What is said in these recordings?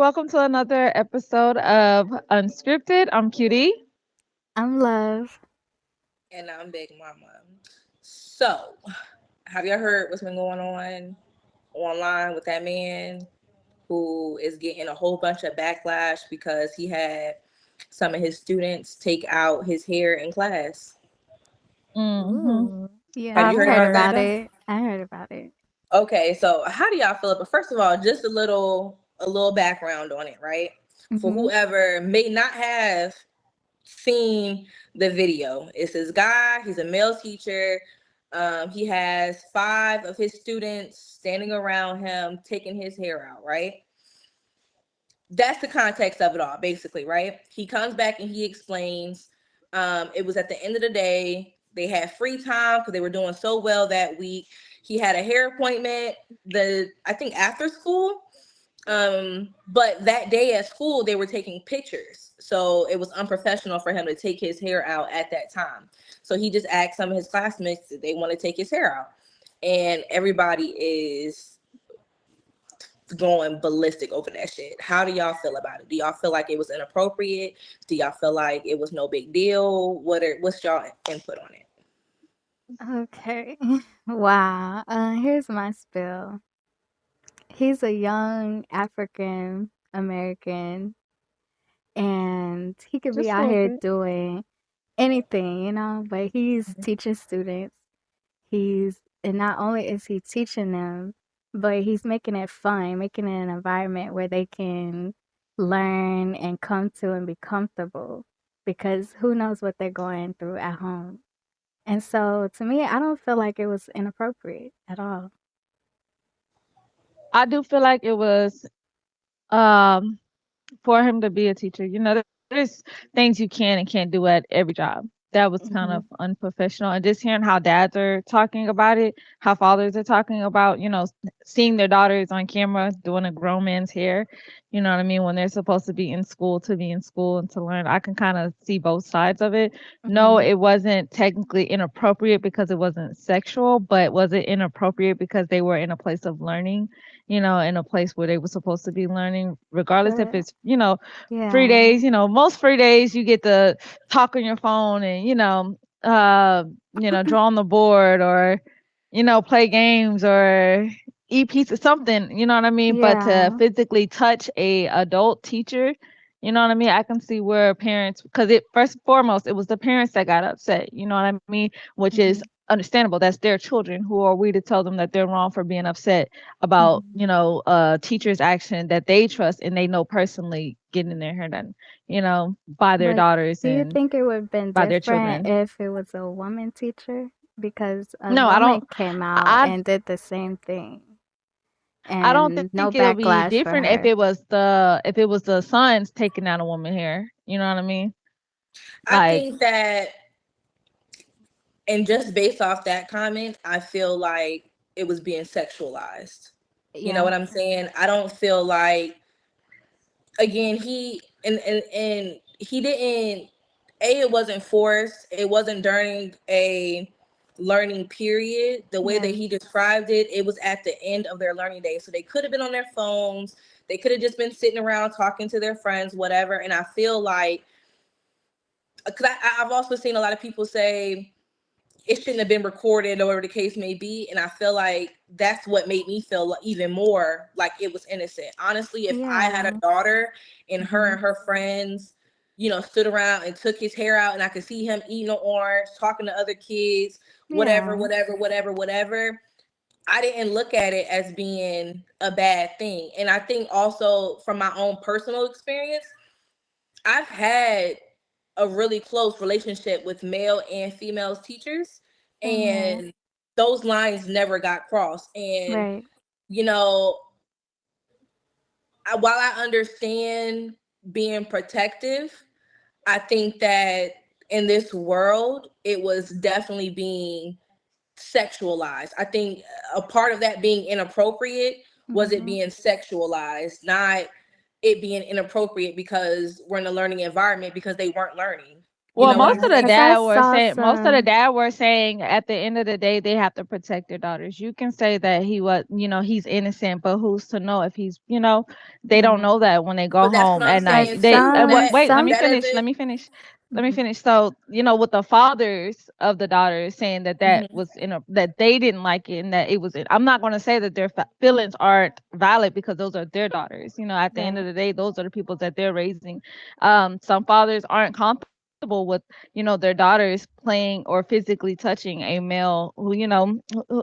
welcome to another episode of Unscripted. I'm QD. I'm Love. And I'm Big Mama. So, have y'all heard what's been going on online with that man who is getting a whole bunch of backlash because he had some of his students take out his hair in class? hmm Ooh. Yeah, Have I've you heard I heard about heard. about that? it. I heard about it. Okay, so how do y'all feel about, first of all, just a little background on it, right? For Mhm. whoever may not have seen the video. It's this guy, he's a male teacher. He has five of his students standing around him, taking his hair out, right? That's the context of it all, basically, right? He comes back and he explains it was at the end of the day. They had free time because they were doing so well that week. He had a hair appointment, I think after school, but that day at school, they were taking pictures. So it was unprofessional for him to take his hair out at that time. So he just asked some of his classmates if they want to take his hair out. And everybody is going ballistic over that shit. How do y'all feel about it? Do y'all feel like it was inappropriate? Do y'all feel like it was no big deal? What's y'all input on it? Okay. Wow. Here's my spill. He's a young African American, and he could be Just a out little here bit. doing anything, but he's teaching students. And not only is he teaching them, but he's making it fun, making it an environment where they can learn and come to and be comfortable, because who knows what they're going through at home. And so to me, I don't feel like it was inappropriate at all. I do feel like it was um for him to be a teacher. There's things you can and can't do at every job. That was kind Hmm. of unprofessional. And just hearing how dads are talking about it, how fathers are talking about, seeing their daughters on camera doing a grown man's hair, you know what I mean, when they're supposed to be in school to be in school and to learn. I can kind of see both sides of it. No, Hmm. it wasn't technically inappropriate because it wasn't sexual, but was it inappropriate because they were in a place of learning, in a place where they were supposed to be learning, regardless if But it's, free yeah, days, most free days you get to talk on your phone and, draw on the board or, play games or eat pizza, something, you know what I mean? But to yeah, physically touch a adult teacher, you know what I mean? I can see where parents, because it first and foremost, it was the parents that got upset, you know what I mean? Which is hmm, understandable. That's their children. Who are we to tell them that they're wrong for being upset about, hmm. teacher's action that they trust and they know personally getting their hair done, by their But daughters do you and think it would have been by their different children. if it was a woman teacher? Because a No, I woman don't. came out I and did the same thing, I don't and no think it'll be backlash for different if her. it was the sons taking out a woman hair. You know what I mean? I Like, think that, and just based off that comment, I feel like it was being sexualized. You know Yeah. what I'm saying? I don't feel like, again, and he didn't, it wasn't forced. It wasn't during a learning period. The way that Yeah. he described it, it was at the end of their learning day. So they could have been on their phones. They could have just been sitting around talking to their friends, whatever. And I feel like, because I've also seen a lot of people say it shouldn't have been recorded or whatever the case may be. And I feel like that's what made me feel even more like it was innocent. Honestly, if I had a Yeah. daughter Hmm. and her friends, stood around and took his hair out and I could see him eating an orange, talking to other kids, whatever, Yeah. whatever, whatever, whatever. I didn't look at it as being a bad thing. And I think also from my own personal experience, I've had a really close relationship with male and female teachers, Same here. and those lines never got crossed. And Right. you know, while I understand being protective, I think that in this world, it was definitely being sexualized. I think a part of that being inappropriate was it Hmm. being sexualized, not it being inappropriate because we're in a learning environment because they weren't learning. Well, know what most I'm of the Because saying? I dad were saw saying most of the some. dad were saying at the end of the day they have to protect their daughters. You can say that he was, he's innocent, but who's to know if he's, they don't Yeah. know that when they go But that's what home I'm at But saying night. They too. some wait, let me some That finish. doesn't. Let me finish. Let me Mhm. finish. So, with the fathers of the daughters saying that Mhm. was that they didn't like it and that it was. I'm not going to say that their feelings aren't valid because those are their daughters. At the end Right. of the day, those are the people that they're raising. Some fathers aren't comfortable with their daughters playing or physically touching a male who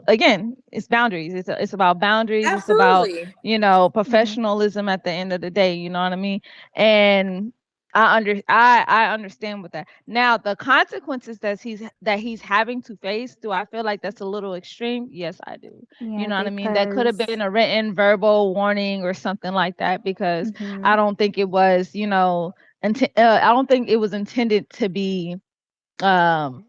again, it's boundaries. It's about boundaries. It's about Absolutely. Mhm. professionalism at the end of the day. You know what I mean? And I understand with that. Now the consequences that he's having to face, do I feel like that's a little extreme? Yes, I do. You Yeah, know what I mean? That could have because been a written verbal warning or something like that, because I mhm. don't think it was, I don't think it was intended to be um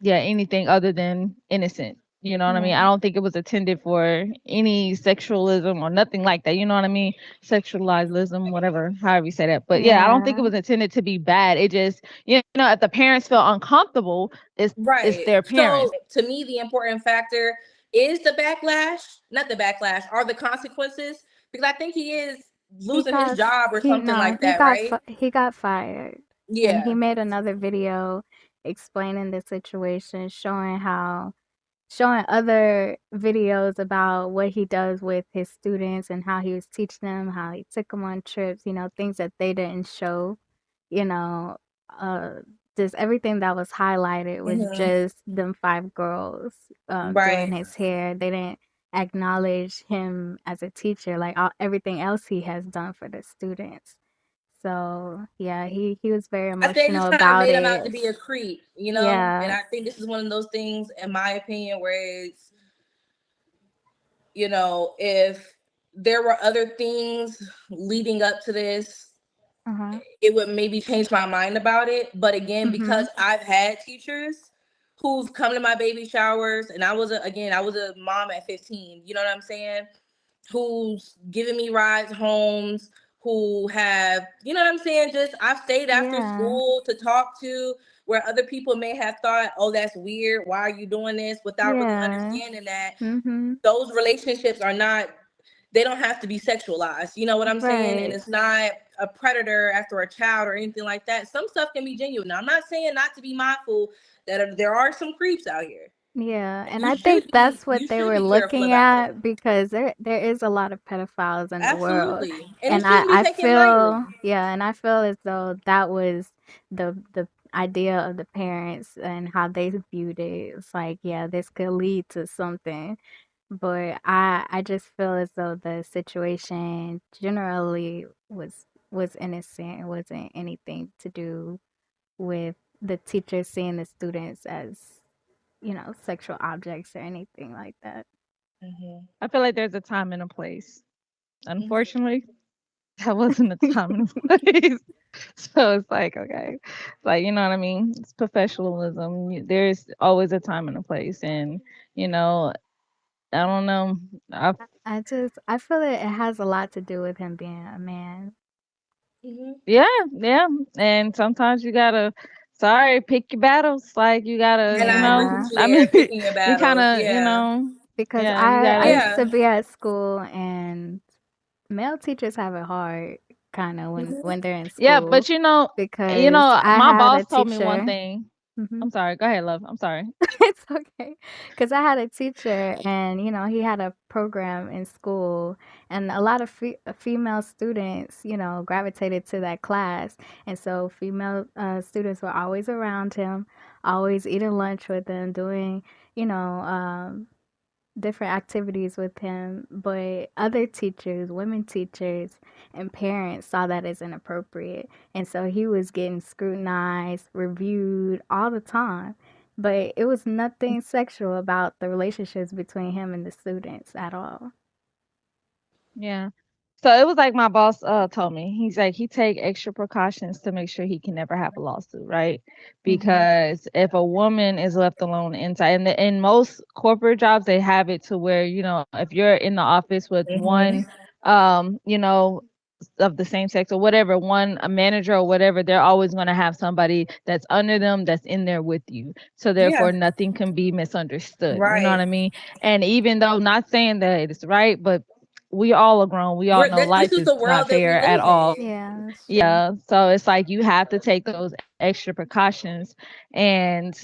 yeah, anything other than innocent. You know what I mean? I Yeah. don't think it was intended for any sexualism or nothing like that. You know what I mean? Sexualism, whatever, however you say that. But yeah, I don't think it Yeah. was intended to be bad. It just, if the parents feel uncomfortable, it's Right. their So parents. to me, the important factor is the backlash, not the backlash, are the consequences, because I think he is He losing his got job or he something no, like that, right? he got fired. And he Yeah. made another video explaining the situation, showing other videos about what he does with his students and how he was teaching them, how he took them on trips, things that they didn't show, you know, uh, just everything that was highlighted was Hmm. just them 5 girls doing Right. his hair. They didn't acknowledge him as a teacher, like everything else he has done for the students. So yeah, he was very I think emotional just kind of about made him out to it. be a creep, you know? And Yeah. I think this is one of those things, in my opinion, where it's, if there were other things leading up to this, Uh-huh. it would maybe change my mind about it. But again, because Mhm. I've had teachers who've come to my baby showers, and I was a mom at 15, you know what I'm saying? Who's giving me rides homes, who have, you know what I'm saying? Just I've stayed after Yeah. school to talk to, where other people may have thought, oh, that's weird. Why are you doing this? Without really Yeah. understanding that Mhm. those relationships are not, they don't have to be sexualized. You know what I'm saying? And Right. it's not a predator after a child or anything like that. Some stuff can be genuine. Now, I'm not saying not to be mindful that there are some creeps out here. Yeah, and You I should think be that's what you they should were be careful looking about it. at because there is a lot of pedophiles in the world. Absolutely. And it And shouldn't be I taken lightly. feel, yeah, and I feel as though that was the idea of the parents and how they viewed it. It's like, yeah, this could lead to something. But I just feel as though the situation generally was innocent. It wasn't anything to do with the teachers seeing the students as, sexual objects or anything like that. Hmm. I feel like there's a time and a place. Hmm. Unfortunately, that wasn't a time and a place. So it's like, okay, like, you know what I mean? It's professionalism. There's always a time and a place. And, you know, I don't know. I I feel that it has a lot to do with him being a man. Hmm. Yeah, yeah. And sometimes you gotta, sorry, pick your battles. Like you gotta, And I agree Yeah, with you I there, mean, picking your you kind battles. of, Yeah. because yeah, you I gotta. used Yeah. to be at school and male teachers have it hard kind of Hmm. when they're in Yeah, school but because I my had a boss told me one teacher. thing. Mhm. I'm sorry. Go ahead, love. I'm sorry. It's okay, cause I had a teacher and, he had a program in school, and a lot of female students, gravitated to that class, and so female, students were always around him, always eating lunch with him, doing, you know, different activities with him, but other teachers, women teachers, and parents saw that as inappropriate. And so he was getting scrutinized, reviewed all the time. But it was nothing sexual about the relationships between him and the students at all. Yeah. So it was like my boss told me. He's like he take extra precautions to make sure he can never have a lawsuit, right? Hmm. Because if a woman is left alone inside, and in most corporate jobs they have it to where if you're in the office with Hmm. one, um, you know, of the same sex or whatever, a manager or whatever, they're always going to have somebody that's under them that's in there with you. So Yeah, therefore nothing can be misunderstood. You know what right. I mean? And even though not saying that it's right, but we all are grown. We all know This life is is the not world that we fair at live all. in. Yeah, that's true. Yeah. So it's like you have to take those extra precautions and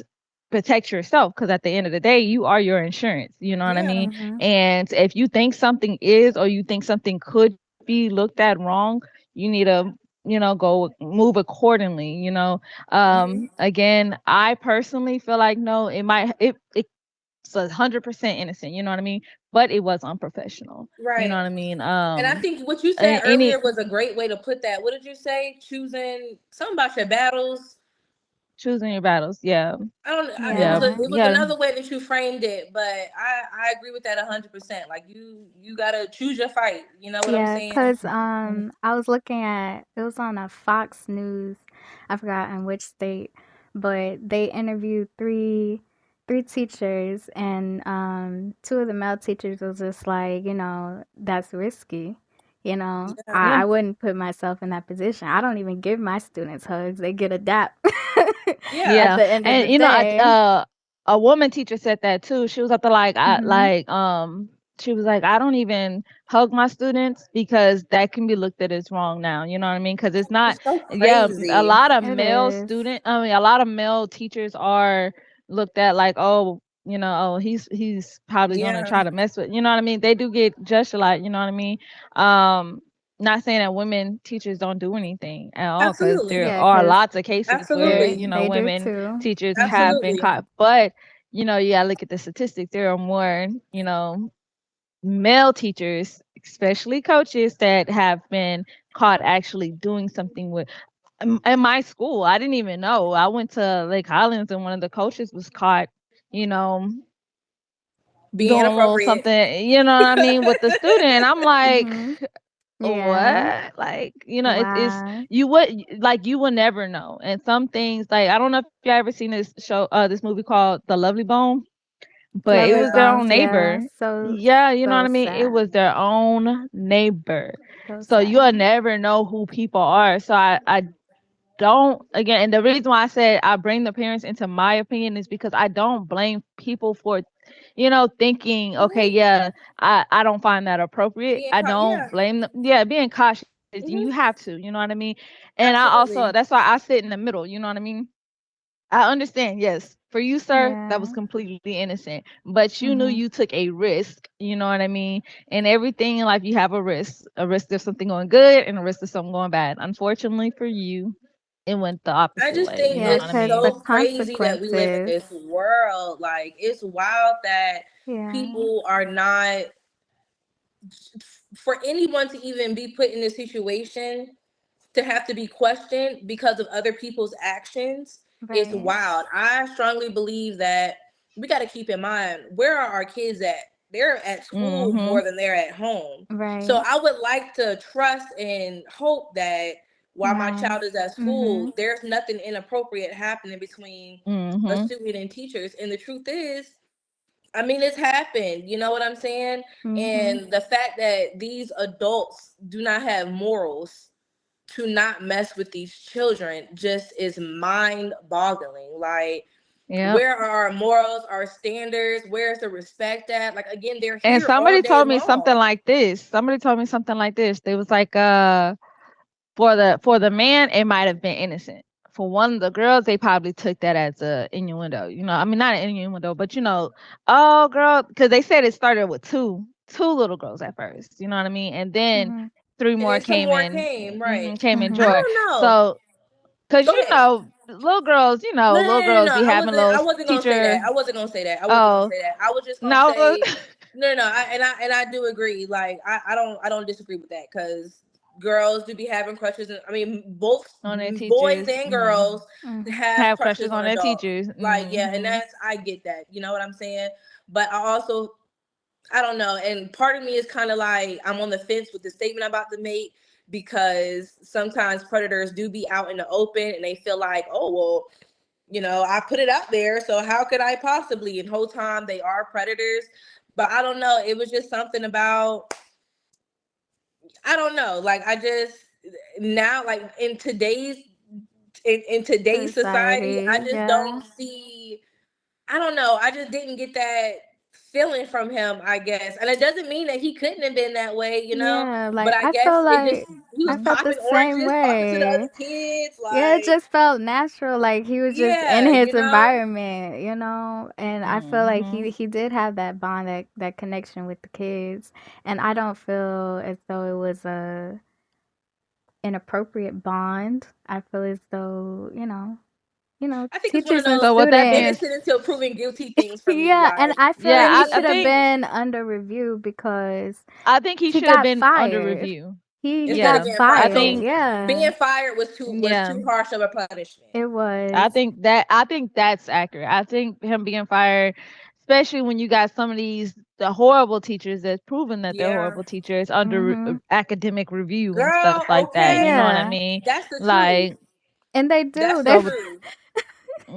protect yourself, because at the end of the day, you are your insurance. You know what I Yeah. mean? Mm-hmm. And if you think something is, or you think something could be looked at wrong, you need to, go move accordingly. Hmm. Again, I personally feel like no, it's 100% innocent. You know what I mean? But it was unprofessional. You know Right. what I mean? And I think what you said Any earlier was a great way to put that. What did you say? Choosing something about your battles. choosing your battles. Yeah. I don't. Yeah. Yeah. It was Yeah. another way that you framed it, but I agree with that 100%. Like you gotta choose your fight. You know what I'm Yeah, saying? 'cause I was looking at it was on a Fox News, I forgot in which state, but they interviewed three teachers, and two of the male teachers was just like, that's risky. Yeah. Yeah. I wouldn't put myself in that position. I don't even give my students hugs. They get a dap at Yeah. Yeah. the end of the And day. a woman teacher said that too. She was up to Mhm. she was like, I don't even hug my students because that can be looked at as wrong now. You know what I mean? Because it's not, It's so yeah, a crazy. lot of It male is. student, I mean, a lot of male teachers are looked at like, oh, oh, he's probably gonna Yeah. try to mess with, you know what I mean? They do get judged a lot, you know what I mean? Um, Not saying that women teachers don't do anything at all, because Absolutely. there Yeah, are 'cause lots of cases where, yeah, Absolutely. they do women too. teachers have Mhm. been Absolutely. caught. But, you gotta look at the statistics. There are more, male teachers, especially coaches, that have been caught actually doing something with. In my school, I didn't even know. I went to Lake Highlands and one of the coaches was caught, you know, Being doing a little inappropriate. something, you know what I mean, with the student. And I'm like, Mhm. Yeah. what? Like, it's Wow. you would never know. And some things, like, I don't know if you ever seen this movie called The Lovely Bone, but it Lovely Yeah. was their Bones, own yeah. neighbor. So Yeah, you know what so I mean? It sad. was their own neighbor. So So sad. you'll never know who people are. So I don't, again, and the reason why I said I bring the parents into my opinion is because I don't blame people for, thinking, okay, Mhm. yeah, I don't find that appropriate. Being I caught. don't Yeah. blame them. Yeah, being cautious. And you Hmm. have to, you know what I mean? And I also, Absolutely. that's why I sit in the middle, you know what I mean? I understand, yes. For you, sir, that was Yeah. completely innocent. But you knew Mhm. you took a risk, you know what I mean? And everything in life, you have a risk of something going good and a risk of something going bad. Unfortunately for you, it went the I opposite just way, you think know Yeah, what I 'cause it's the mean? so crazy that we live in consequences. this world. Like it's wild that Yeah. people are not for anyone to even be put in this situation to have to be questioned because of other people's actions is Right. wild. I strongly believe that we got to keep in mind where are our kids at? They're at school Mm-hmm. more than they're at home. So Right. I would like to trust and hope that while my No. child is at school, Mhm. there's nothing inappropriate happening between a Mm-hmm. student and teachers. And the truth is, I mean, it's happened. You know what I'm saying? Mhm. And the fact that these adults do not have morals to not mess with these children just is mind boggling. Like, Yep. where are our morals, our standards? Where's the respect at? Like, again, they're And here all day long. somebody told me something like this. They was like, for the man, it might have been innocent. For one of the girls, they probably took that as a innuendo. I mean, not an innuendo, but oh girl, because they said it started with two little girls at first. You know what I mean? And then Mhm. three And more then some came more in, came, right? came in I Mhm. joy. don't know. So, because Go ahead. little girls, No, no, little no, no, girls no. be having little I wasn't gonna say teacher. that. I wasn't gonna say that. I wasn't gonna Oh say that. I was just gonna no, say no, no. I do agree. Like I don't disagree with that because girls do be having crushes. And, I mean, both on their boys teachers. and girls Mhm. have Have crushes crushes on on their adults. teachers. Like yeah, and Hmm. that's I get that. You know what I'm saying? But I also I don't know. And part of me is kind of like I'm on the fence with the statement I'm about to make because sometimes predators do be out in the open and they feel like, oh well, I put it out there, so how could I possibly? And whole time they are predators. But I don't know. It was just something about I don't know. Like I just now, like in today's society, I Society, just yeah. don't see. I don't know. I just didn't get that feeling from him, I guess. And it doesn't mean that he couldn't have been that way, Yeah, but like I guess it just he I was felt the popping same oranges, talking to the way. other kids, Yeah, it like just felt natural, like he was just in yeah, his environment, and I feel like Hmm. he did have that bond, that connection with the kids, and I don't feel as though it was a inappropriate bond. I feel as though, I think it's one of teachers and those So with that being, students. innocent until proven guilty things for me. Yeah, and Like I feel like he yeah, I should have think been under review because he he should have got been under fired. review. He instead of Yeah, got being I fired, fired. think, Yeah, being fired was yeah, too harsh of a punishment. it I was. think that's accurate. I think him being fired, especially when you got some of the horrible teachers that's proven that they're Yeah, horrible teachers under Mhm. academic review and stuff girl. like that. You know Okay, what I Yeah, mean? that's the truth. Like, and they do. That's the They so with, truth.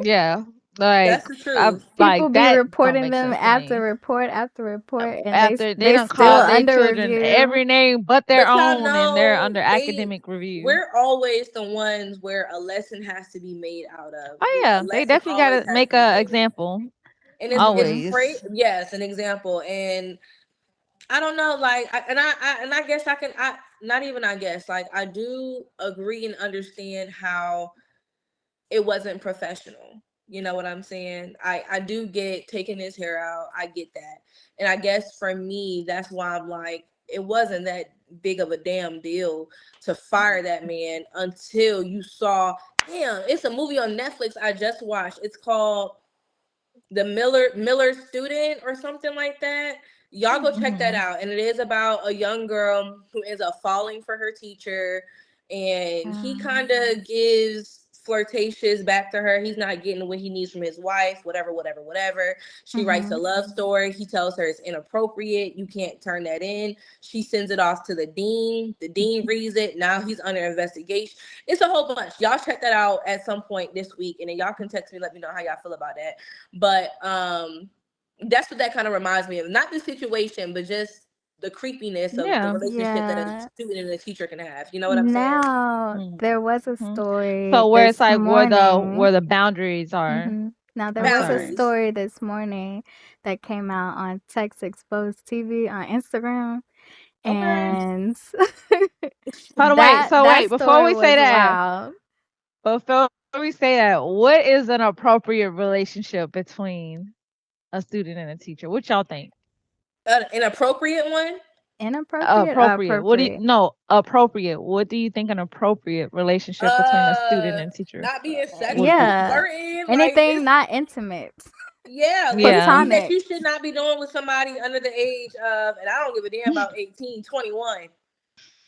yeah, like That's the I truth. people like be that don't reporting make them sense to after me. report after report, and After they they don't still call their under children review. every name but their But y'all own, and they're know under academic review. we're always the ones where a lesson has to be made out of. Oh A yeah, they lesson definitely got always to has make to be a made. example And it's Mhm. great. always. Yes, an example. And I don't know, like, I guess I can, not even I guess, like, I do agree and understand how it wasn't professional. You know what I'm saying? I do get taking his hair out. I get that. And I guess for me, that's why I'm like, it wasn't that big of a damn deal to fire that man until you saw, damn, it's a movie on Netflix I just watched. It's called The Miller Student or something like that. Y'all go check that Hmm. out. And it is about a young girl who ends up falling for her teacher, and he kind of gives flirtatious back to her. He's not getting what he needs from his wife, whatever. She writes a Mhm. love story. He tells her it's inappropriate. You can't turn that in. She sends it off to the dean. The dean reads it. Now he's under investigation. It's a whole bunch. Y'all check that out at some point this week, and then y'all can text me, let me know how y'all feel about that. But that's what that kind of reminds me of. Not the situation, but just the creepiness of the Yeah. relationship that a Yeah. student and a teacher can have. You know what I'm saying? Now there was a Hmm. story So where it's this like morning. where the boundaries are. Now there I'm was a sorry. Boundaries. story this morning that came out on Text Exposed TV on Instagram, Okay. and Hold on, wait. So that wait, story was wild. before we say that, what is an appropriate relationship between a student and a teacher? What y'all think? An inappropriate one. Inappropriate or Appropriate. What do you appropriate? no appropriate? What do you think an appropriate relationship between a student and teacher Not being would sexually be? Yeah. flirting. Like Anything it's not intimate. yeah, like Yeah. things that Platonic. you should not be doing with somebody under the age of, and I don't give a damn about 18, 21.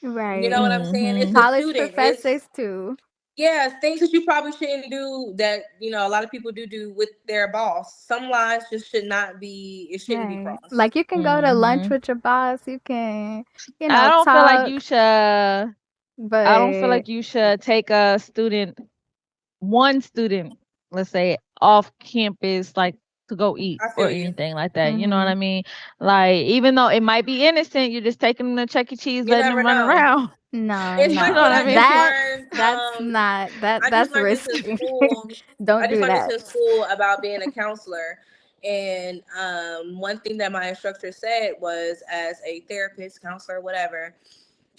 You know Right. what I'm saying? It's Hmm. a College student. It's professors too. yeah, things that you probably shouldn't do that, a lot of people do with their boss. Some lines just should not be, it shouldn't be Right. crossed. Like you can go to lunch Hmm. with your boss, you can, I don't feel like you talk, should. I don't feel but like you should take a student, one student, let's say, off campus, like to go eat I or feel you. anything like that. You know what mhm. I mean? Like, even though it might be innocent, you're just taking them to Chuck E. Cheese, You letting never them run know. around. No, It's You know like no. what what I I mean? just That learned. that's not I just that's learned this in risky. school. I Don't just do learned this that. in school about being a counselor. And one thing that my instructor said was, as a therapist, counselor, whatever,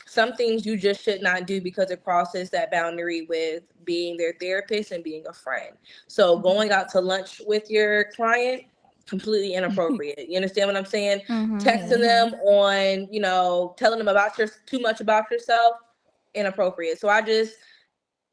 some things you just should not do because it crosses that boundary with being their therapist and being a friend. So going out to lunch with your client, completely inappropriate. You understand what I'm saying? Mhm. Texting them on, telling them about too much about yourself, inappropriate. So I just,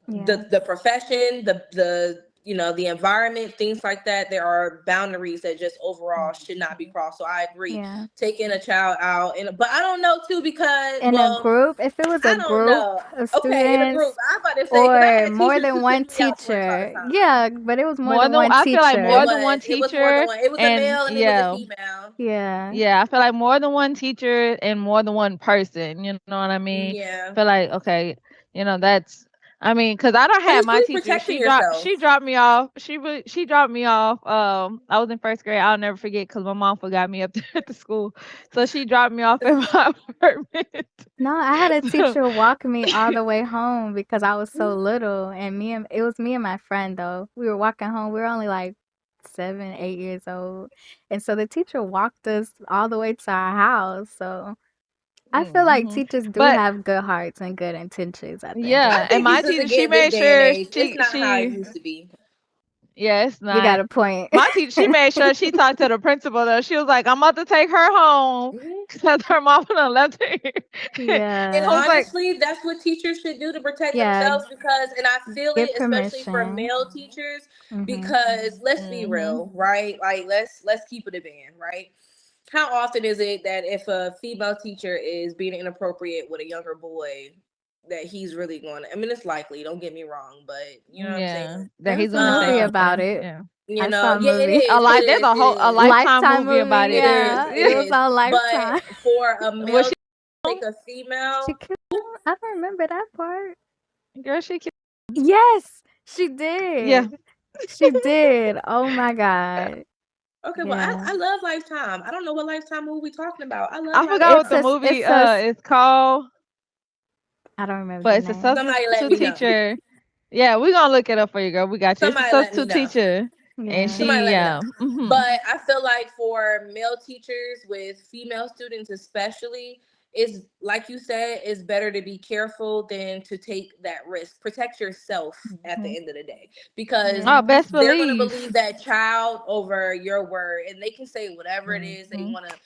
Yeah. the profession, the environment, things like that, there are boundaries that just overall should not be crossed. So I agree, Yeah. taking a child out, but I don't know too, because In a group, if it was a I don't group know. of Okay, in a group, students I'm about to say, because I or had more teachers than who one took me out for a teacher. time. Yeah, but it was more More than than one I feel like It more teacher. than one was. It was more than teacher, one. It was a and male and it was a yeah, female. Yeah. yeah, I feel like more than one teacher and more than one person. You know what I mean? Yeah. I feel like okay, that's. I mean, cause I don't But have it's my really teacher. protecting yourself. She dropped me off. She dropped me off. I was in first grade. I'll never forget because my mom forgot me up there at the school. So she dropped me off in my apartment. No, I had a So teacher walk me all the way home because I was so little, and it was me and my friend though. We were walking home. We were only like 7, 8 years old, and so the teacher walked us all the way to our house. So I feel like mhm. teachers do But have good hearts and good intentions at the end of the I yeah, and think day. my because teacher, she again, this made day and sure age, it's not how it used to be. yeah, it's You got not. a point. My teacher, she made sure she talked to the principal though. She was like, I'm about to take her home Mhm. because her mom done left her here. And I Yeah. was like, honestly, that's what teachers should do to protect Yeah. themselves because, and I feel Give it, especially for permission. male teachers, Mhm. because let's be mhm. real, right? Like let's keep it a band, right? How often is it that if a female teacher is being inappropriate with a younger boy, that he's really going to, I mean, it's likely, don't get me wrong, but you know what I'm Yeah, saying? that he's There's a gonna say movie Um, about something. it. Yeah. you I saw know, a yeah, it movie. A is, lot. it There's is, it a is, lifetime Lifetime movie movie, about it. it is, yeah. Yeah. it It was is. on But Lifetime. for a Was male she? to take a She female, killed him? I don't remember that part. Girl, she cute. Yes, she Yeah. did. She did. Oh my god. okay, well, Yeah. I love Lifetime. I don't know what Lifetime movie we talking about. I love I forgot what It's the Lifetime. a movie it's a is called, I don't remember but the it's a name. Somebody let substitute me know. teacher. Yeah, we're gonna look it up for you, girl. We got you. It's a Somebody let me substitute know. teacher, and Yeah. Somebody she let me know. yeah. Mhm. But I feel like for male teachers with female students, especially, is like you said, it's better to be careful than to take that risk. Protect yourself at Mhm. the end of the day because Oh, Yeah. best they're going to believe. believe that child over your word and they can say whatever it is they Mhm. want to.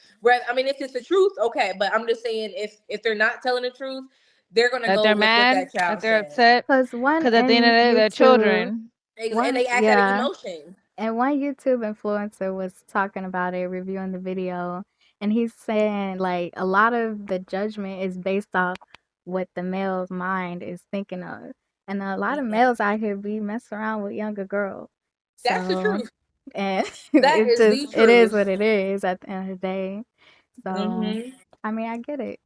I mean, if it's the truth, okay. But I'm just saying, if they're not telling the truth, they're going to That go they're with what mad, that that child they're said. upset, Cause one because at the end of in the day, they're YouTube, children. And one they act out of yeah, emotion. and one YouTube influencer was talking about it, reviewing the video, and he's saying like a lot of the judgment is based off what the male's mind is thinking of, and a lot of Mhm. males out here be messing around with younger girls. That's the So, truth. and That is the it is truth. what it is at the end of the day. So, Hmm. I mean, I get it.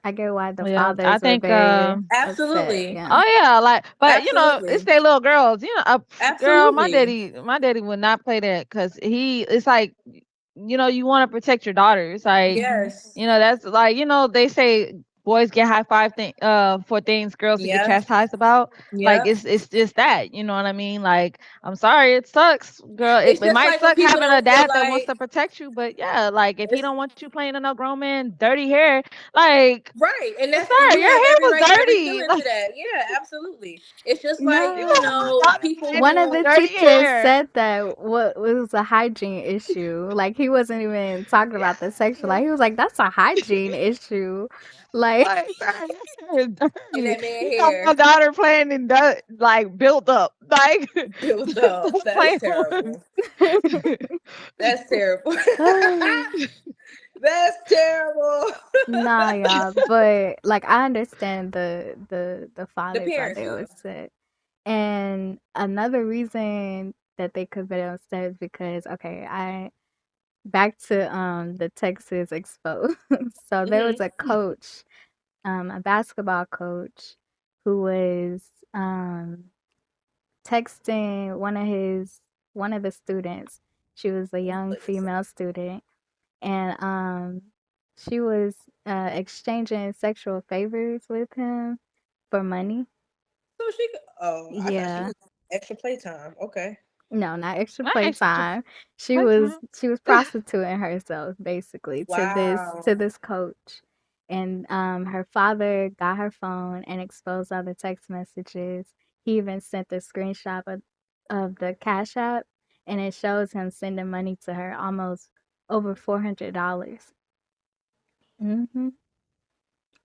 I get why the Yeah, I fathers were think. very upset. Absolutely. Yeah. Oh yeah, like, but it's Absolutely. their little girls. Girl, Absolutely. my daddy would not play that because it's like, you want to protect your daughters. Like, Hmm. Yes. that's like, they say boys get high five for things girls to get Yep. chastised about. Like, Yep. it's just that, you know what I mean? Like, I'm sorry, it sucks, girl. It's It just might like when suck people having a don't feel dad that wants like to protect you, but yeah, like if he it's don't want you playing in no grown man, dirty hair, like, right. And I'm that's and sorry, you your have hair every was right to have your dirty. feelings to Like, that. Yeah, absolutely. It's just like, you got No. my daughter people playing One of with the who dirty teachers hair. said that what was a hygiene issue. Like he wasn't even talking about the sexual. yeah, Like he was like, "That's a hygiene issue." Like, Like, sorry, your hair is in dirty. that man You got my hair daughter playing in dirt, like built up. Like, built up. stop That's playing with. terrible. That's terrible. That's terrible. nah, y'all. But like, I understand the The fathers why parents they do were it. upset, and another reason that they could be upset is because okay, I back to the Texas Expo. So there was Hmm. a coach, a basketball coach, who was texting one of the students. She was a young female student, and she was exchanging sexual favors with him for money. So she could, oh, I thought she Yeah. was extra playtime. Okay. No, not extra Not extra playtime. She was playtime. she was prostituting herself basically Wow. to this coach. And her father got her phone and exposed all the text messages. He even sent a screenshot of the Cash App, and it shows him sending money to her, almost over $400. Hmm.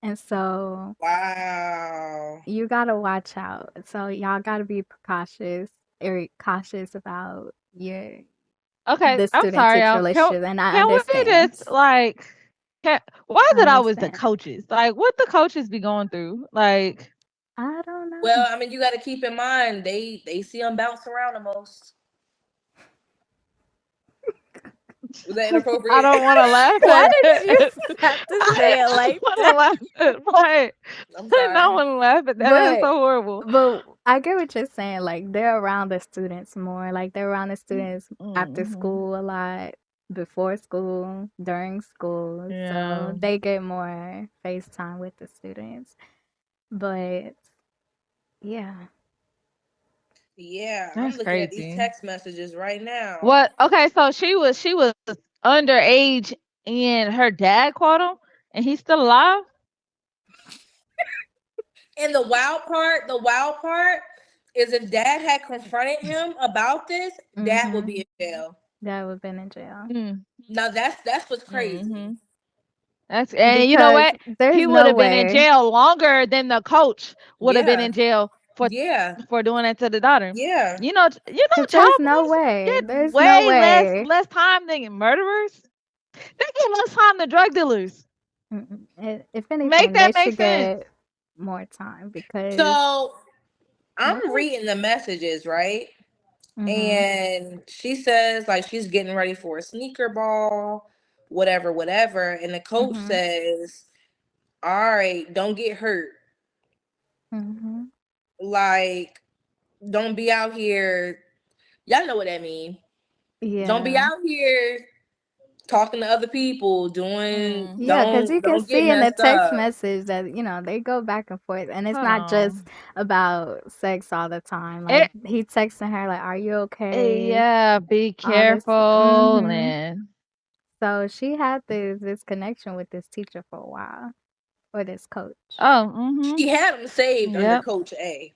And so Wow. you gotta watch out. So y'all gotta be precautious or cautious about your Okay, the I'm student sorry, teacher y'all. relationship, and I Can we understand. just like, why I is it always the understand. coaches? Like, what the coaches be going through? Like, I don't Well, know. I mean, you got to keep in mind they see them bounce around the most. Was that inappropriate? I don't want to laugh Why at did you it. have to say it like I that? want to laugh at right. I'm I sorry. don't want to laugh at that. That is so horrible. But I get what you're saying. Like they're around the students more. Like they're around the students after Mhm. school a lot, before school, during school. Yeah. So they get more FaceTime with the students. But yeah. Yeah, I'm That's looking at these crazy. text messages right now. What? Okay, so she was underage, and her dad caught him, and he's still alive. And the wild part is if dad had confronted him about this, dad would be in jail. Dad would have been in jail. Mm. Now that's what's crazy. Mhm. That's and you know Because what? there's He would no have been in way. jail longer than the coach would have been Yeah. in jail Yeah. for doing that to the daughter. Yeah. You know, 'Cause child there's no molesters way. get There's way no way. less time than murderers. They get less time than drug dealers. If anything, Make that they make should sense. get more time because So I'm Mhm. reading the messages, right? Mhm. And she says like she's getting ready for a sneaker ball, whatever, and the coach Mhm. says, "All right, don't get hurt. Mhm. Like, don't be out here." Y'all know what that means. Don't be Yeah. out here talking to other people, doing Yeah, because you can don't get see in the messed text up. message that, they go back and forth. And it's Hold not on. just about sex all the time. Like, he texting her, like, are you okay? Yeah, be All this. careful. Mhm. And So she had this connection with this teacher for a while, or this coach. oh, She had him saved under yep. Coach A.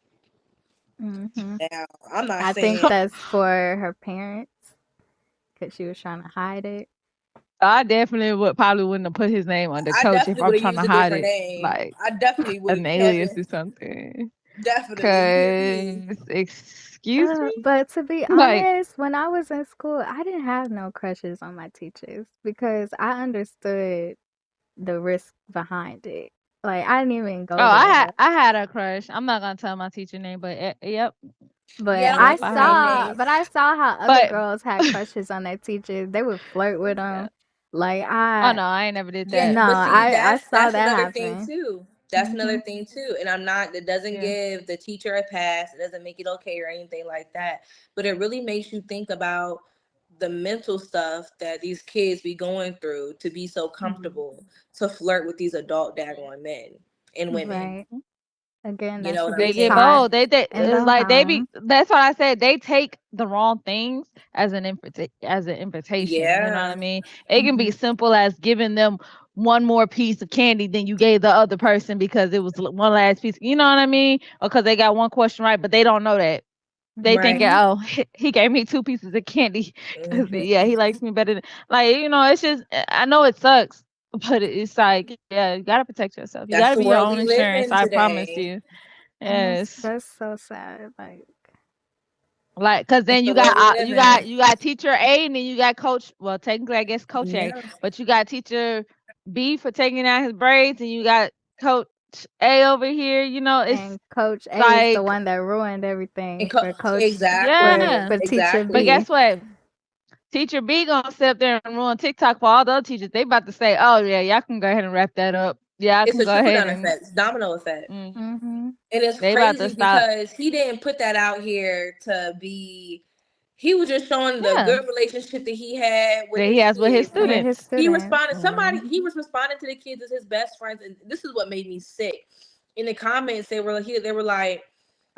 Mhm. Now, I'm not I saying think that's for her parents because she was trying to hide it. I definitely probably wouldn't have put his name under I coach if definitely I'm would have trying used to a hide different it, name. like I definitely would an have alias Kevin. or something. Definitely. Cause excuse me, But to be like honest, when I was in school, I didn't have no crushes on my teachers because I understood the risk behind it. Like I didn't even go there. I had a crush. I'm not gonna tell my teacher name, but yep, But Yeah, I yep, I had saw, names. but I saw how other But girls had crushes on their teachers. They would flirt with them. Like oh no, I ain't never did Yeah, that. no, but see, I saw that's that another thing happen. too. That's another Mhm. thing too. And I'm not, it doesn't Yeah. give the teacher a pass. It doesn't make it okay or anything like that. But it really makes you think about the mental stuff that these kids be going through to be so comfortable to flirt with these adult daggone men and women. Right. Again, You that know should what be I'm They get saying? taught bold. They in the like they be. home. That's what I said. They take the wrong things as an invitation. You know what I Yeah. mean? It can be simple as giving them one more piece of candy than you gave the other person because it was one last piece. You know what I mean? Or because they got one question right, but they don't know that. They Right. thinking, oh, he gave me 2 pieces of candy. 'Cause, Mhm. yeah, he likes me better than like it's just I know it sucks, but it's like yeah, you gotta protect yourself. You That's gotta the be your world own we live insurance. in I promise today. you. And Yes. that's so sad. Like, cause then That's you the world got we live in. you got teacher A, and then you got coach. Well, technically, I guess coach A, Yeah. but you got teacher B for taking out his braids, and you got coach A over here. It's And Coach A is like the one that ruined everything And for Coach exactly. for teacher Exactly. but B. guess what? Teacher B gonna sit up there and ruin TikTok for all the other teachers. They about to say, "Oh yeah, y'all can go ahead and wrap that up. Yeah, I It's can a go trickle ahead down and." effect, it's domino effect. Mm-hmm. And it's They about to crazy stop. because he didn't put that out here to be. He was just showing the Yeah, good relationship that he had with that he his has with his kids. With his students. He students. responded. He was responding to the kids as his best friends, and this is what made me sick. In the comments, they were like,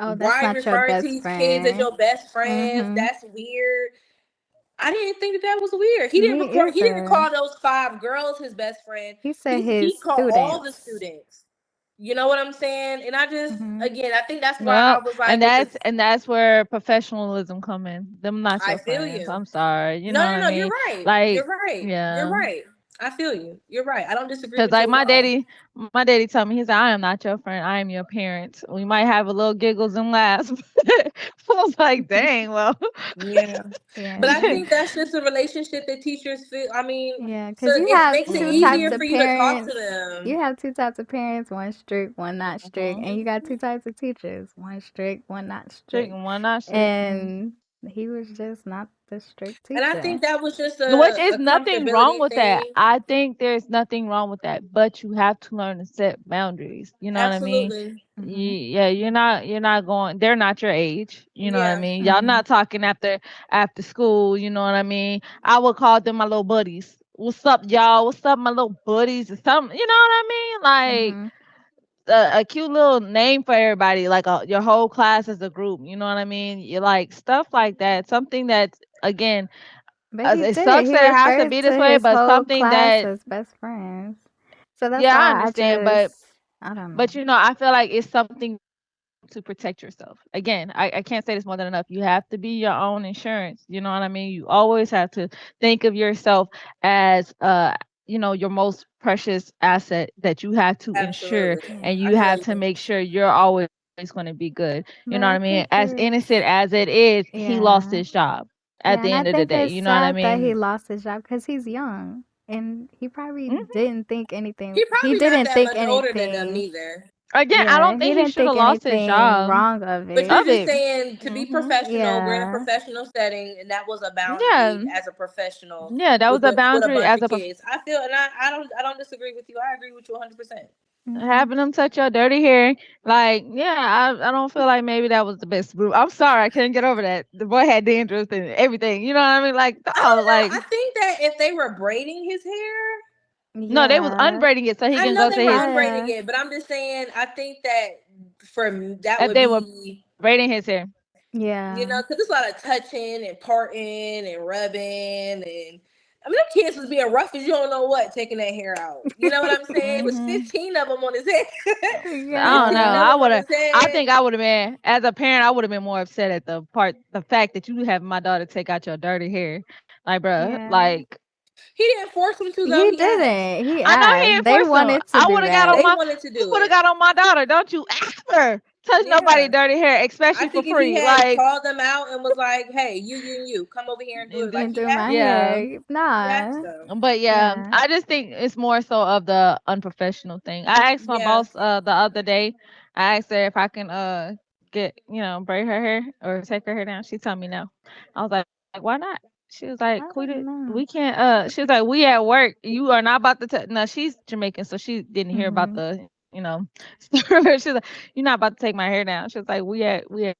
Oh, that's "Why are you not your referring to best these kids as friend. your best friends? Mm-hmm. That's weird." I didn't think that was weird. He Me didn't call either. those 5 girls his best friend. He said He his called all the students. students. You know what I'm saying? And I just Mm-hmm. again, I think that's why I Well, was like, and with that's where professionalism come in. Them not I your feel friends. you. I'm sorry. You know No, what I you're mean? right. Like, You're right. yeah. You're right. I feel you. You're right. I don't disagree Cause with you like at my all. daddy told me, he said, I am not your friend. I am your parent. We might have a little giggles and laughs. I was like, dang, well. Yeah. Yeah. But I think that's just a relationship that teachers feel. I mean, Yeah, so because you it have makes it two types easier of for you to talk parents. to them. You have two types of parents, one strict, one not strict. And you got Mhm. two types of teachers, one strict, one not Strict strict. and one not strict. And he was just not the strict And I teacher. think that was just Which is a nothing wrong comfortability with that. thing. I think there's nothing wrong with that, but you have to learn to set boundaries. You know what I mean? Absolutely. Hmm. Yeah, you're not going. They're not your age. You know what I Yeah. mean? Y'all Hmm. not talking after school. You know what I mean? I would call them my little buddies. What's up, y'all? What's up, my little buddies? Or something. You know what I mean? Like Hmm. a cute little name for everybody, like your whole class as a group. You know what I mean? You like stuff like that. Something that's again, But he it did. sucks He that it has to referred be to this way, his but whole something class that as best friends. So that's yeah, I why understand, but I don't know. but I feel like it's something to protect yourself. Again, I can't say this more than enough. You have to be your own insurance. You know what I mean? You always have to think of yourself as your most precious asset that you have to insure, Absolutely. and I you feel have to you. make sure you're always going to be good. You But know what I I mean? think As it's innocent as it is, he lost yeah. his job at Yeah, the and I end of the think day. it's You know what I sad that he mean? lost his job because he's young and he probably Mhm. didn't think anything. He He probably not didn't that think much older than them anything. neither. Again, I Yeah, don't he think he didn't should think have lost his anything job wrong of But you're it. of just it. saying to be Hmm. professional. We're in a Yeah. professional setting, and that was a Yeah, boundary as a professional yeah, that was a with a boundary bunch as of a kids. I feel, and I don't disagree with you. I agree with you 100%. Hmm. having them touch your dirty hair. Like, yeah, I don't feel like maybe that was the best move. I'm sorry, I couldn't get over that. The boy had dandruff and everything. You know what I mean? Like, I oh, don't like know. I think that if they were braiding his hair, no, they was Yeah. unbraiding it so he I can know go they to were his. unbraiding I it, but I'm just saying. I think that that If would they were be, braiding his hair. yeah. because there's a lot of touching and parting and rubbing, and I mean, them kids was being rough as you don't know what, taking that hair out. You know what I'm saying? It was Hmm. 15 of them on his head. I don't know. 15 Yeah. of I them would on have. his I head. think I would have been, as a parent, I would have been more upset at the fact that you have my daughter take out your dirty hair. Like, bruh, Yeah. like He didn't force him to, though. He He asked. didn't. He I know he asked. ain't They forced them. wanted to I do would have got on that. They my. wanted to You do would have it. got on my daughter. Don't you ever touch nobody Yeah. dirty hair, I especially for think if he free. had Like, called them out and was like, "Hey, you, come over here and do it," like and And he do my asked them. yeah. hair. He asked Nah. them. But yeah, Yeah. I just think it's more so of the unprofessional thing. I asked my Yeah. boss the other day. I asked her if I can get braid her hair or take her hair down. She told me no. I was like why not? She was like, I don't know. we can't she was like, we at work. You are not about to no, she's Jamaican, so she didn't hear about Hmm. the she's like, you're not about to take my hair down. She was like, we at work.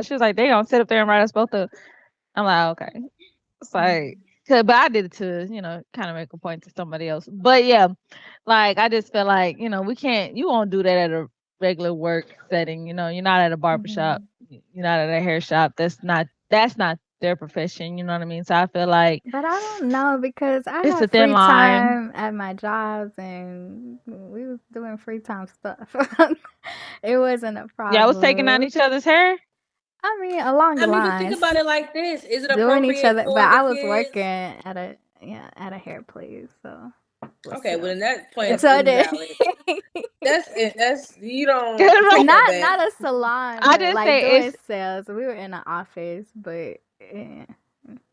She was like, they gonna sit up there and write us both up. I'm like, okay. It's like, but I did it to, kind of make a point to somebody else. But yeah, like I just feel like, we can't, you won't do that at a regular work setting. You're not at a barbershop, Hmm. you're not at a hair shop. That's not their profession. You know what I mean? So I feel like But I don't know because I it's a had thin free line. time at my jobs and we was doing free time stuff. It wasn't a Yeah, I was taking out problem. each other's hair. I mean, along I the mean, but think lines, about it like this: is it doing each appropriate other. But for the I was kids? working at a hair place, so but Okay, well, still, then that point it's is so did. invalid. That's it. That's you don't Right. take that Not back. a salon, I but just like say doing it's sales. We were in an office, but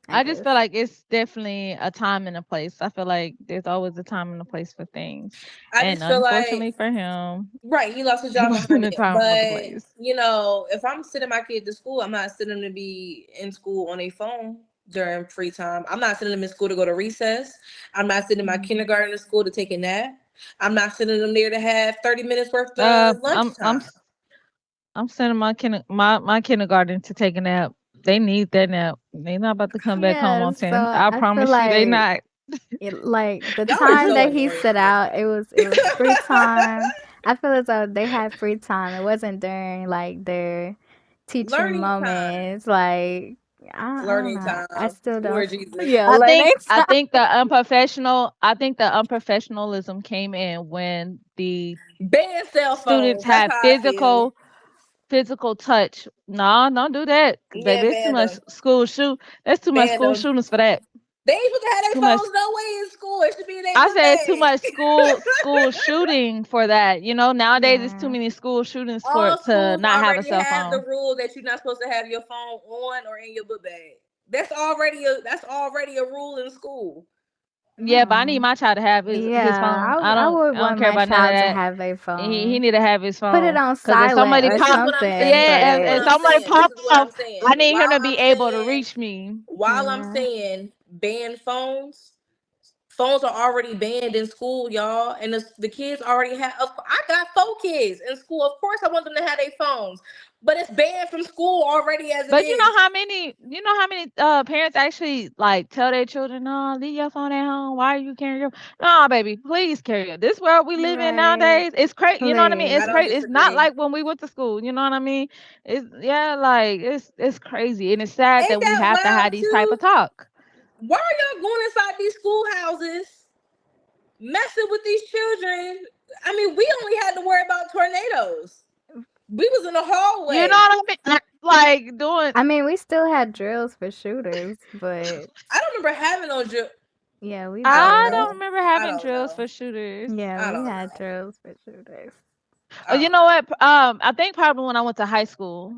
I I just guess. feel like it's definitely a time and a place. I feel like there's always a time and a place for things. I And just feel like unfortunately for him, right, he lost his it job behind wasn't a it. time or the But place. if I'm sending my kid to school, I'm not sending them to be in school on a phone during free time. I'm not sending them in school to go to recess. I'm not sending my Mhm. kindergarten to school to take a nap. I'm not sending them there to have 30 minutes worth Uh, of I'm I'm lunchtime. s- I'm sending my kindergarten to take a nap. They need that nap. They not about to come back home Yeah, on so 10. I I feel promise you, they like not. like the Y'all are time so that he annoying set to me. out, it was free time. I feel as though they had free time. It wasn't during like their teaching Learning time. moments. Like I don't Learning know. I time. still don't. Lord Jesus. Yeah, I learning think I time. think the unprofessional I think the unprofessionalism came in when the Ban cell students phones. That's had how I feel. physical touch. No, don't do that. 'Cause Yeah, baby, it's too ban much them. school shoot. There's too much Ban school them. shootings for that. They ain't supposed to have Too their much. phones no way in school. It should be in their I book said it's too bag. much school shooting for that. Nowadays it's too Yeah. many school shootings for All to schools not have a already cell have the phone. rule that you're not supposed to have your phone on or in your book bag. That's already a rule in school. Yeah, but I need No. my child to have his Yeah, phone. I would I don't want care my about none of child to that. have a He phone. need to have his Put it phone. on Cause if silent somebody or This is pop, what I'm something, saying. yeah, This is what if I'm but somebody saying. This pop is what I'm off, I saying. need him to be able to reach me. While I'm yeah. saying ban phones are already banned in school, y'all, and the kids already have. I got 4 kids in school. Of course, I want them to have their phones, but it's banned from school already as it But is. you know how many parents actually like tell their children, "No, leave your phone at home. Why are you carrying your No, baby, please carry it. This world we live in Right. nowadays, it's crazy. You know what I mean? I It's Please. don't crazy. It's not disagree. like when we went to school. You know what I mean? It's yeah, like it's crazy, and it's sad Ain't that we that have to have wild these type too? of talk. Why are y'all going inside these schoolhouses, messing with these children? I mean, we only had to worry about tornadoes. We was in the You know hallway. what I mean? Like doing. I mean, we still had drills for shooters, but I don't remember having no drill. yeah, we I don't I did. don't know. remember I having don't drills know. for shooters. Yeah, I we don't had know. drills for shooters. Oh, I you don't know know. what? I think probably when I went to high school,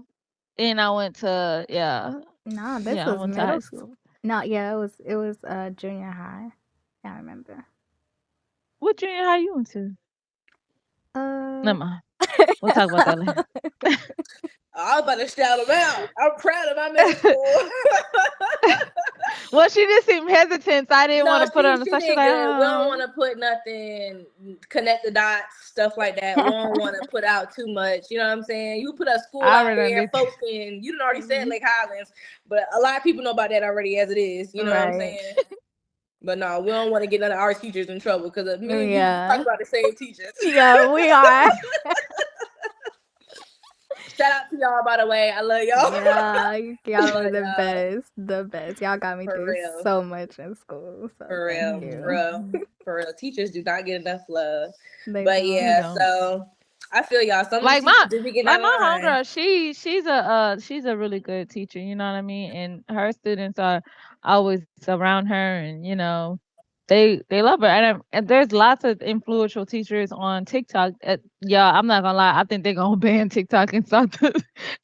and I went to No, this yeah, I was went to high school. No, yeah, it was junior high. I remember. What junior high you went to? Uh Never mind. We'll talk about that later. I was about to shout them out. I'm proud of my middle school. Well, she just seemed hesitant, so I didn't want No, to put her on the she spot. She's did like, good. We don't oh. want to put nothing, connect the dots, stuff like that. We don't want to put out too much. You know what I'm saying? You put a school I out already there, did. folks can. You done already said Mhm. Lake Highlands, but a lot of people know about that already as it is. You know what I'm Right. saying? But no, we don't want to get none of our teachers in trouble because me and you talk Yeah. about the same teachers. Yeah, we are. Shout out to y'all, by the way. I love y'all. Yeah, y'all were But the best. The best. Y'all got me for through real, so much in school. So for thank real, for you. real, Mhm. for real. Teachers do not get enough love. They But They don't. yeah, don't. so I feel y'all. Some of these Like teachers do be getting out of my line. homegirl, she's a really good teacher, you know what I mean? And her students are always around her, and they love her. And there's lots of influential teachers on TikTok. Yeah, I'm not gonna lie, I think they're gonna ban TikTok inside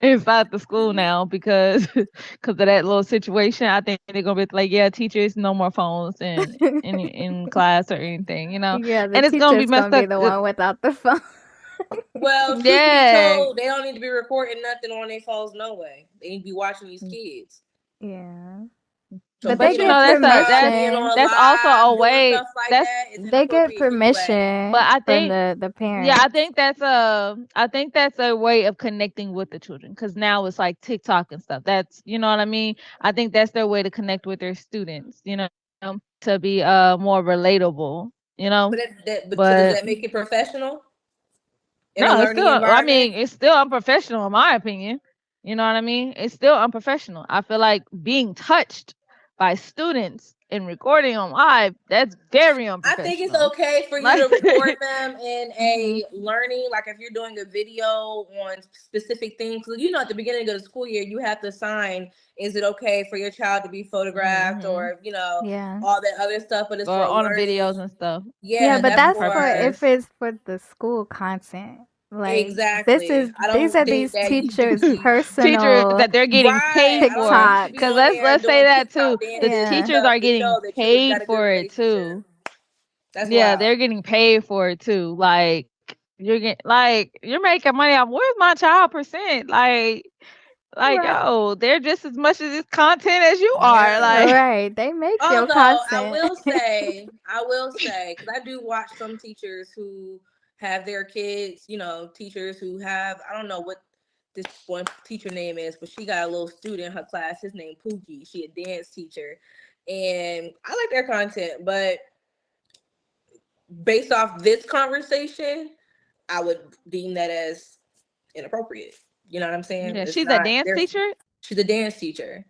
inside the school now because of that little situation. I think they're gonna be like, yeah, teachers, no more phones in class or anything. Yeah, the And it's gonna be teacher's messed gonna be up. the one without the phone. Well, truth be Yeah. told, they don't need to be recording nothing on their phones. No way. They need to be watching these kids. Yeah. So But for they But you to get be that's a around being permission. on that's also a live doing way stuff like that's that is They get inappropriate anyway. but permission I from think the yeah, parents. I think that's a way of connecting with the children because now it's like TikTok and stuff. That's you know what I mean. I think that's their way to connect with their students. To be more relatable. You know, But so does but that make it professional in a no, it's learning still. I environment? mean, it's still unprofessional in my opinion. You know what I mean? It's still unprofessional. I feel like being touched by students and recording on live, that's very I think it's unprofessional. okay for you Like, to record them in Hmm. a learning, like if you're doing a video on specific things. So, at the beginning of the school year, you have to sign, is it okay for your child to be photographed hmm or, Yeah. all that other stuff, but it's or for on the learning. videos and stuff. Yeah, Yeah, but that's Hmm that's for for if purposes. it's for the school content. Like exactly. I these don't are think these that you should teachers' be Teachers personal that they're getting right. paid I don't think for. you should be TikToks. Cause on there let's say doing that too. TikTok The dances and Yeah. teachers stuff are to show getting that you got paid a good for it relationship. too. That's Yeah, wild. they're getting paid for it too. You're making money off. Where's my child percent? Right. yo, they're just as much as this content as you are. Yeah. Like, Right. They make your Although content. I will say, because I do watch some teachers who have their kids, teachers who have, I don't know what this one teacher name is, but she got a little student in her class. His name Pookie. She a dance teacher. And I like their content, but based off this conversation, I would deem that as inappropriate. You know what I'm saying? yeah, It's she's a not, dance teacher, she's a dance teacher.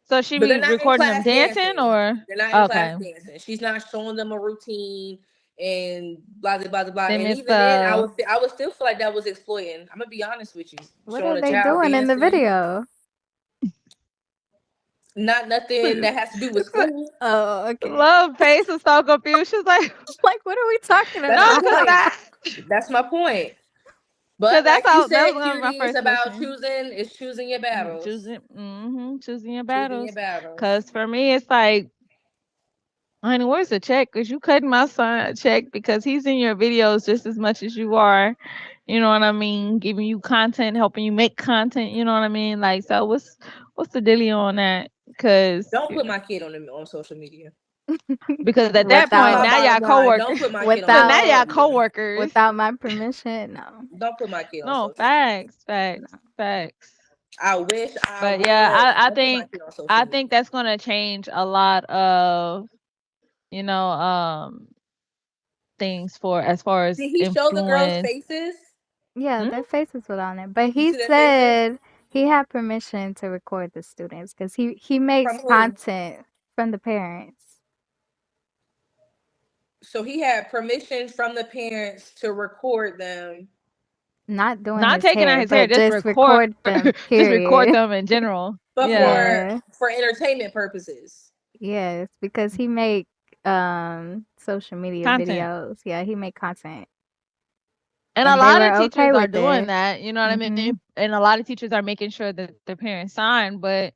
so she But they're be not in recording them class dancing, dancing. or They're not in class okay, dancing. She's not showing them a routine and blah blah blah blah. Blah. then And it's even then, I would still feel like that was exploiting. I'm gonna be honest with you. What Showing are a they child doing in the dancing, video? not nothing that has to do with school. Oh, okay. love face is so confused. She's like, Like, what are we talking That's no, my about? cause point. that, That's my point. cause But that's like you all. That said, was gonna be my Cutie, it's first about question. choosing. It's choosing your battles. Choosing your Choosing your battles. battles. Cause for me, it's like Honey, where's the check? Because you cutting my son a check because he's in your videos just as much as you are. You know what I mean? Giving you content, helping you make content. You know what I mean? Like, so what's the dealio on that? Because Don't put my kid on social media. Because at that That's point, my now y'all bottom line. coworkers. Don't put my kid on So now social y'all media. coworkers. Without my permission, no. Don't put my kid on No, social facts. I wish I But would. yeah, I Don't put my think kid on social I media. think that's gonna change a lot of, you know, things for as far as Did he show the girls' influence. faces? Yeah, their faces were on it. But You he see their faces? said he had permission to record the students because he makes From who? content from the parents. So he had permission from the parents to record them. Not doing Not his taking out hair, his hair, but just record them. just record Period. them in general. But Yeah. for entertainment purposes. Yes, because he make social media Content. videos. Yeah, he make content. And a And they lot were of okay teachers are with doing it. that, you know what I mean? Mhm. And a lot of teachers are making sure that their parents sign. But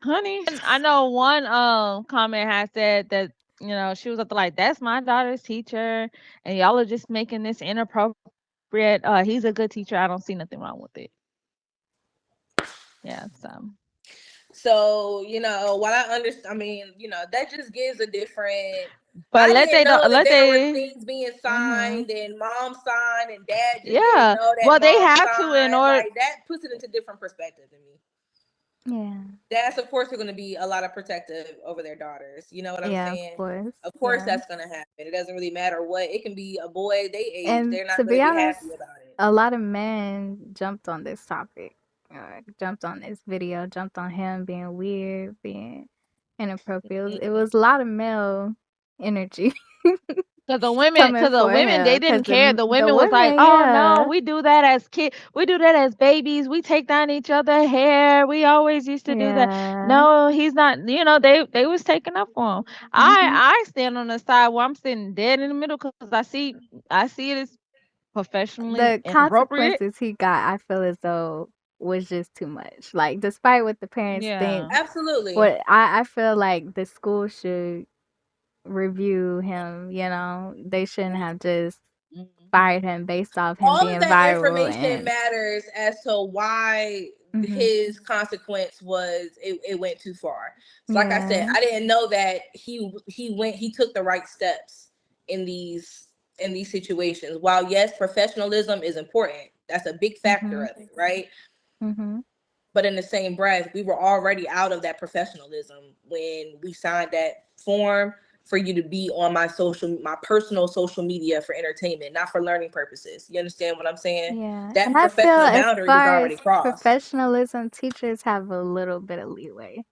honey, I know one comment has said that, you know, she was like, that's my daughter's teacher, and y'all are just making this inappropriate. He's a good teacher. I don't see nothing wrong with it. Yeah, So, you know, while I understand, I mean, you know, that just gives a different. But I let didn't they know don't that let there were they things being signed and mom signed and dad just didn't yeah. know that Well, they mom have to in signed. order. Like that puts it into different perspective to me. Yeah. Dads, of course, are going to be a lot of protective over their daughters. You know what I'm saying? Of course, that's going to happen. It doesn't really matter what. It can be a boy, they age. And They're not to going to be be honest, happy about it. a lot of men jumped on this topic, jumped on this video, jumped on him being weird, being inappropriate. It was a lot of male energy. Because the women, coming for they him, didn't 'cause care. The the women was like, women, "Oh no, yeah. we do that as kids. We do that as babies. We take down each other hair. We always used to do that." Yeah. No, he's not. You know, they was taking up for him. I stand on the side where I'm sitting dead in the middle because I see it as professionally The inappropriate. consequences he got, I feel as though was just too much. Like, despite what the parents think, Absolutely. what I feel like the school should review him. You know, they shouldn't have just fired him based off him All being of that viral. information matters as to why his consequence was it went too far. So like I said, I didn't know that he took the right steps in these situations. While yes, professionalism is important, that's a big factor of it, right? But in the same breath, we were already out of that professionalism when we signed that form for you to be on my personal social media for entertainment, not for learning purposes. You understand what I'm saying? Yeah. That And I feel professional as boundary is far already as crossed. professionalism, teachers have a little bit of leeway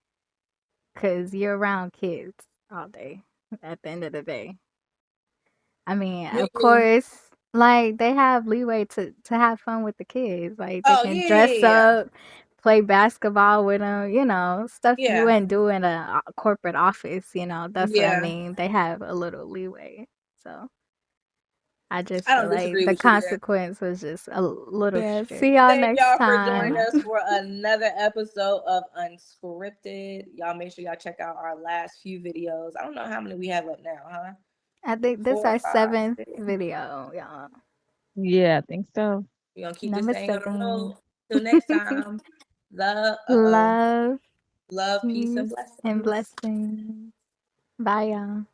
because you're around kids all day at the end of the day. I mean, of course, like they have leeway to have fun with the kids. Like they can dress up, play basketball with them, you know, stuff you wouldn't do in a corporate office, you know. That's what I mean. They have a little leeway. So I just feel like the consequence was just a little. Yeah, see y'all Thank next y'all time. for joining us for another episode of Unscripted. Y'all make sure y'all check out our last few videos. I don't know how many we have up now, huh? I think this is our 7th video, y'all. Yeah, I think so. We're gonna keep this thing on the road. Till next time. Love, peace, and blessings. Bye, y'all.